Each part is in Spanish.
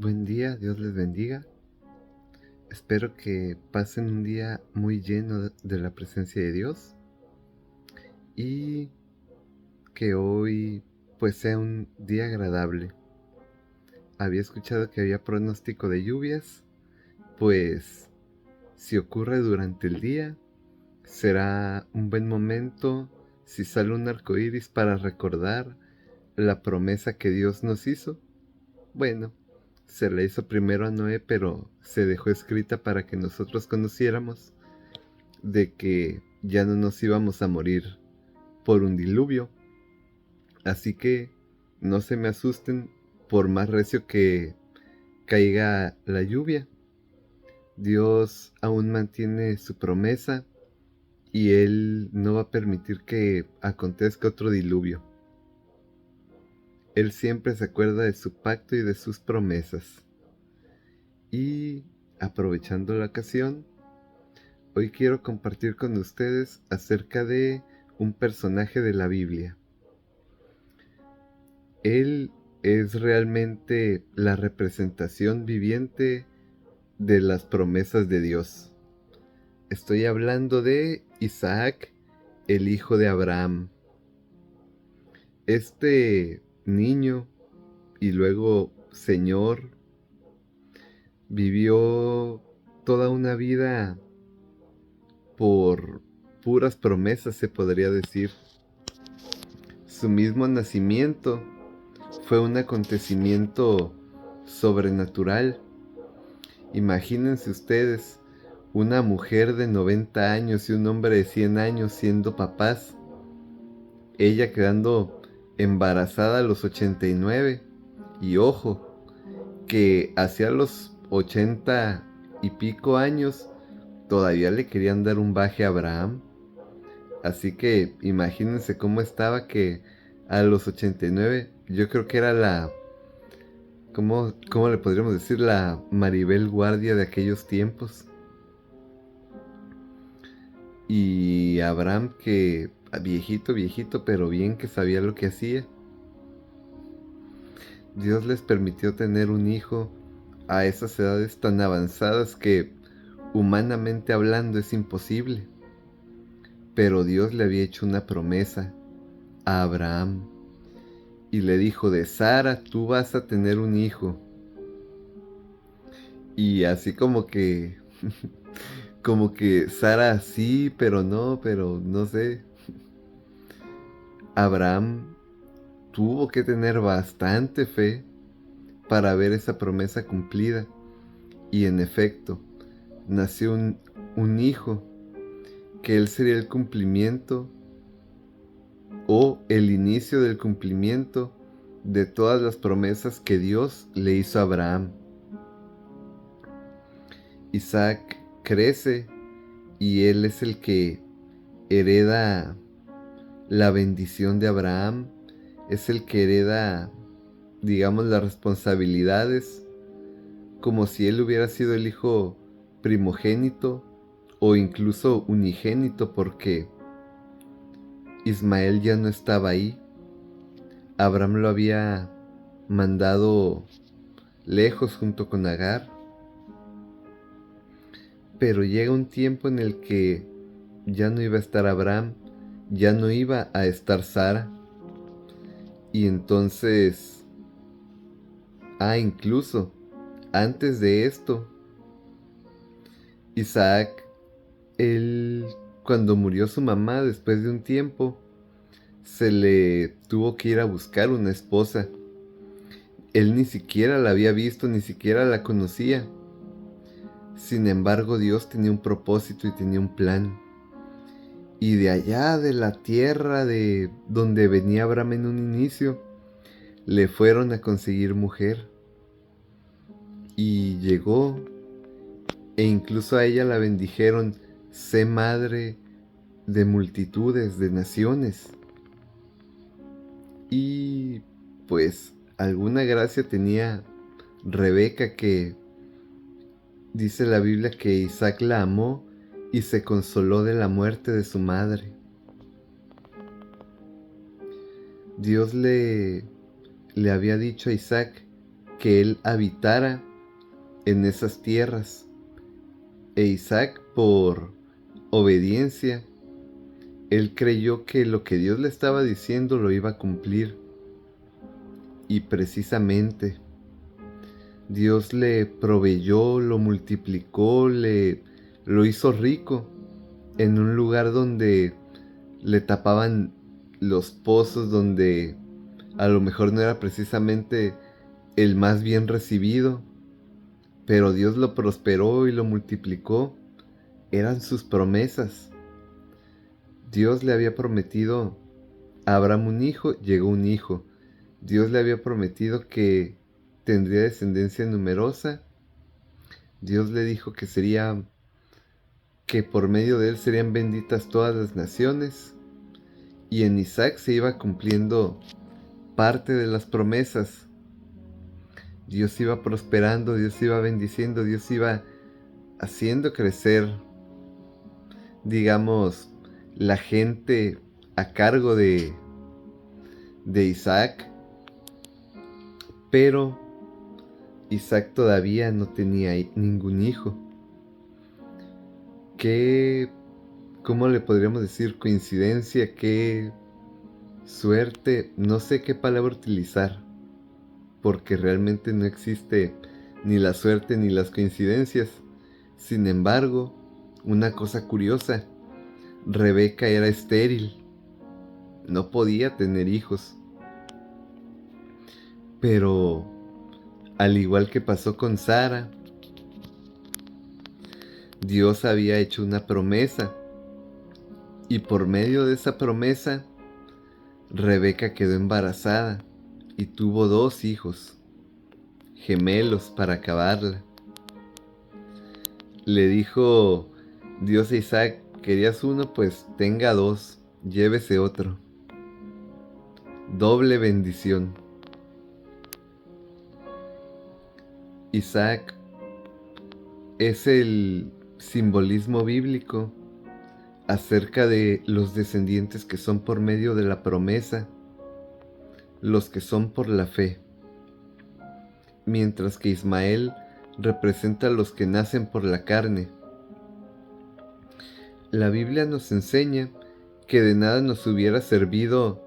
Buen día, Dios les bendiga. Espero que pasen un día muy lleno de la presencia de Dios y que hoy pues sea un día agradable. Había escuchado que había pronóstico de lluvias, pues si ocurre durante el día, será un buen momento si sale un arco iris para recordar la promesa que Dios nos hizo. Bueno, se la hizo primero a Noé, pero se dejó escrita para que nosotros conociéramos de que ya no nos íbamos a morir por un diluvio. Así que no se me asusten por más recio que caiga la lluvia. Dios aún mantiene su promesa y Él no va a permitir que acontezca otro diluvio. Él siempre se acuerda de su pacto y de sus promesas. Y aprovechando la ocasión, hoy quiero compartir con ustedes acerca de un personaje de la Biblia. Él es realmente la representación viviente de las promesas de Dios. Estoy hablando de Isaac, el hijo de Abraham. Este niño y luego señor vivió toda una vida por puras promesas, se podría decir. Su mismo nacimiento fue un acontecimiento sobrenatural. Imagínense ustedes, una mujer de 90 años y un hombre de 100 años siendo papás, ella quedando embarazada a los 89, y ojo, que hacia los 80 y pico años todavía le querían dar un baje a Abraham. Así que imagínense cómo estaba, que a los 89 yo creo que era ¿cómo le podríamos decir? La Maribel Guardia de aquellos tiempos. Y Abraham, que viejito, viejito, pero bien que sabía lo que hacía. Dios les permitió tener un hijo a esas edades tan avanzadas que, humanamente hablando, es imposible. Pero Dios le había hecho una promesa a Abraham y le dijo: de Sara tú vas a tener un hijo. Y así como que Sara sí, pero no sé. Abraham tuvo que tener bastante fe para ver esa promesa cumplida. Y en efecto, nació un hijo, que él sería el cumplimiento o el inicio del cumplimiento de todas las promesas que Dios le hizo a Abraham. Isaac crece y él es el que hereda la bendición de Abraham, es el que hereda, digamos, las responsabilidades, como si él hubiera sido el hijo primogénito o incluso unigénito, porque Ismael ya no estaba ahí. Abraham lo había mandado lejos junto con Agar, pero llega un tiempo en el que ya no iba a estar Abraham, ya no iba a estar Sara, y entonces, incluso antes de esto, Isaac, él, cuando murió su mamá después de un tiempo, se le tuvo que ir a buscar una esposa. Él ni siquiera la había visto, ni siquiera la conocía. Sin embargo, Dios tenía un propósito y tenía un plan. Y de allá de la tierra de donde venía Abraham en un inicio, le fueron a conseguir mujer. Y llegó, e incluso a ella la bendijeron: sé madre de multitudes de naciones. Y pues alguna gracia tenía Rebeca, que dice la Biblia que Isaac la amó y se consoló de la muerte de su madre. Dios le había dicho a Isaac que él habitara en esas tierras. E Isaac, por obediencia, él creyó que lo que Dios le estaba diciendo lo iba a cumplir. Y precisamente Dios le proveyó, lo multiplicó, lo hizo rico en un lugar donde le tapaban los pozos, donde a lo mejor no era precisamente el más bien recibido, pero Dios lo prosperó y lo multiplicó. Eran sus promesas. Dios le había prometido a Abraham un hijo, llegó un hijo. Dios le había prometido que tendría descendencia numerosa. Dios le dijo que por medio de él serían benditas todas las naciones. Y en Isaac se iba cumpliendo parte de las promesas. Dios iba prosperando, Dios iba bendiciendo, Dios iba haciendo crecer, digamos, la gente a cargo de Isaac. Pero Isaac todavía no tenía ningún hijo. ¿Cómo le podríamos decir? Coincidencia, qué suerte, no sé qué palabra utilizar, porque realmente no existe ni la suerte ni las coincidencias. Sin embargo, una cosa curiosa, Rebeca era estéril, no podía tener hijos. Pero, al igual que pasó con Sara, Dios había hecho una promesa, y por medio de esa promesa, Rebeca quedó embarazada y tuvo 2 hijos, gemelos para acabarla. Le dijo Dios a Isaac: ¿querías uno? Pues tenga 2, llévese otro. Doble bendición. Isaac es el simbolismo bíblico acerca de los descendientes que son por medio de la promesa, los que son por la fe, mientras que Ismael representa a los que nacen por la carne. La Biblia nos enseña que de nada nos hubiera servido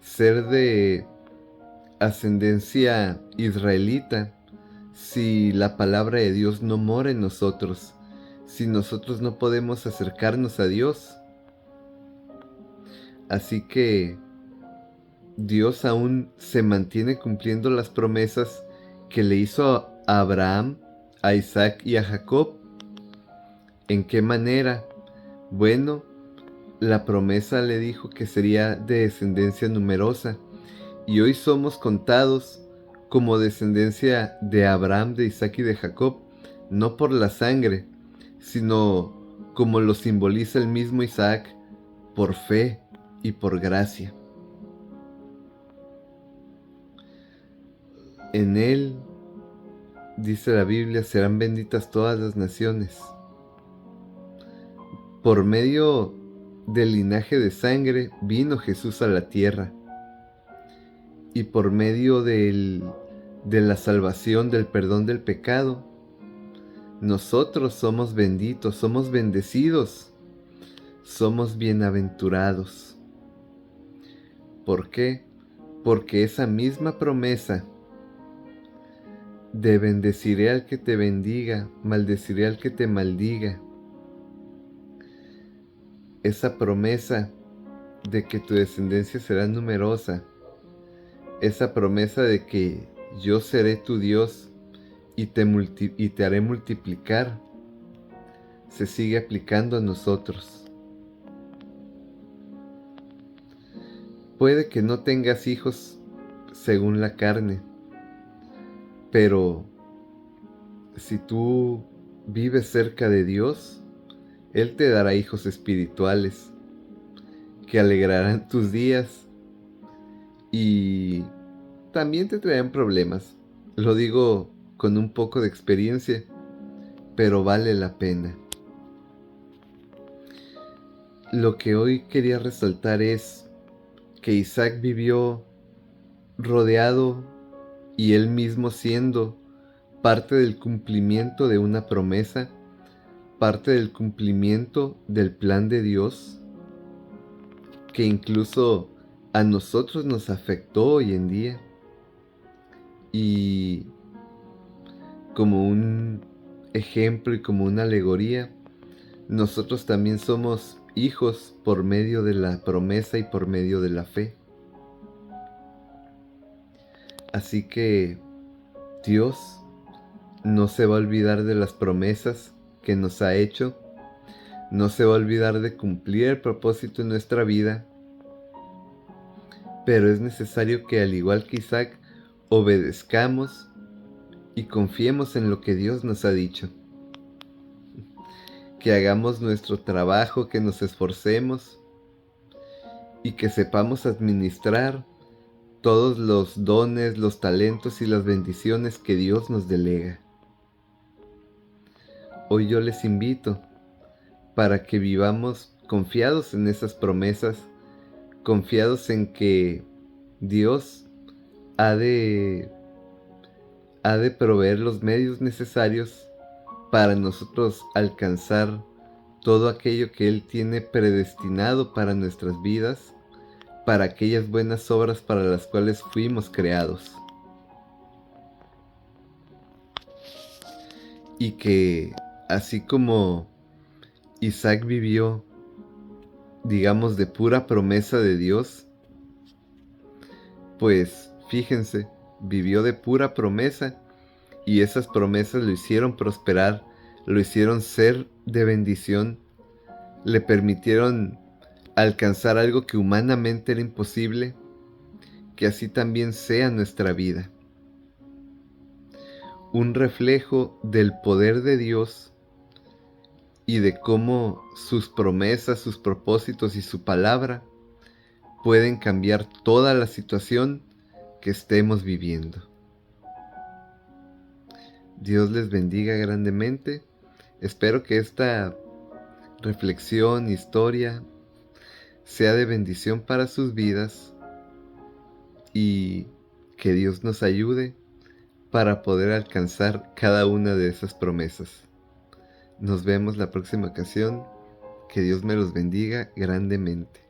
ser de ascendencia israelita si la palabra de Dios no mora en nosotros, si nosotros no podemos acercarnos a Dios. Así que Dios aún se mantiene cumpliendo las promesas que le hizo a Abraham, a Isaac y a Jacob. ¿En qué manera? Bueno, la promesa le dijo que sería de descendencia numerosa, y hoy somos contados como descendencia de Abraham, de Isaac y de Jacob, no por la sangre, sino como lo simboliza el mismo Isaac, por fe y por gracia. En él, dice la Biblia, serán benditas todas las naciones. Por medio del linaje de sangre vino Jesús a la tierra, y por medio de la salvación, del perdón del pecado, nosotros somos benditos, somos bendecidos, somos bienaventurados. ¿Por qué? Porque esa misma promesa de bendeciré al que te bendiga, maldeciré al que te maldiga, esa promesa de que tu descendencia será numerosa, esa promesa de que yo seré tu Dios y te haré multiplicar, se sigue aplicando a nosotros. Puede que no tengas hijos según la carne, pero si tú vives cerca de Dios, Él te dará hijos espirituales que alegrarán tus días y también te traerán problemas. Lo digo con un poco de experiencia, pero vale la pena. Lo que hoy quería resaltar es que Isaac vivió rodeado y Él mismo siendo parte del cumplimiento de una promesa, parte del cumplimiento del plan de Dios, que incluso a nosotros nos afectó hoy en día. Y como un ejemplo y como una alegoría, nosotros también somos hijos por medio de la promesa y por medio de la fe. Así que Dios no se va a olvidar de las promesas que nos ha hecho, no se va a olvidar de cumplir el propósito en nuestra vida, pero es necesario que, al igual que Isaac, obedezcamos y confiemos en lo que Dios nos ha dicho. Que hagamos nuestro trabajo, que nos esforcemos y que sepamos administrar todos los dones, los talentos y las bendiciones que Dios nos delega. Hoy yo les invito para que vivamos confiados en esas promesas, confiados en que Dios ha de proveer los medios necesarios para nosotros alcanzar todo aquello que Él tiene predestinado para nuestras vidas, para aquellas buenas obras para las cuales fuimos creados. Y que así como Isaac vivió, digamos, de pura promesa de Dios, pues fíjense, vivió de pura promesa y esas promesas lo hicieron prosperar, lo hicieron ser de bendición, le permitieron alcanzar algo que humanamente era imposible. Que así también sea nuestra vida, un reflejo del poder de Dios y de cómo sus promesas, sus propósitos y su palabra pueden cambiar toda la situación que estemos viviendo. Dios les bendiga grandemente. Espero que esta reflexión, historia, sea de bendición para sus vidas y que Dios nos ayude para poder alcanzar cada una de esas promesas. Nos vemos la próxima ocasión. Que Dios me los bendiga grandemente.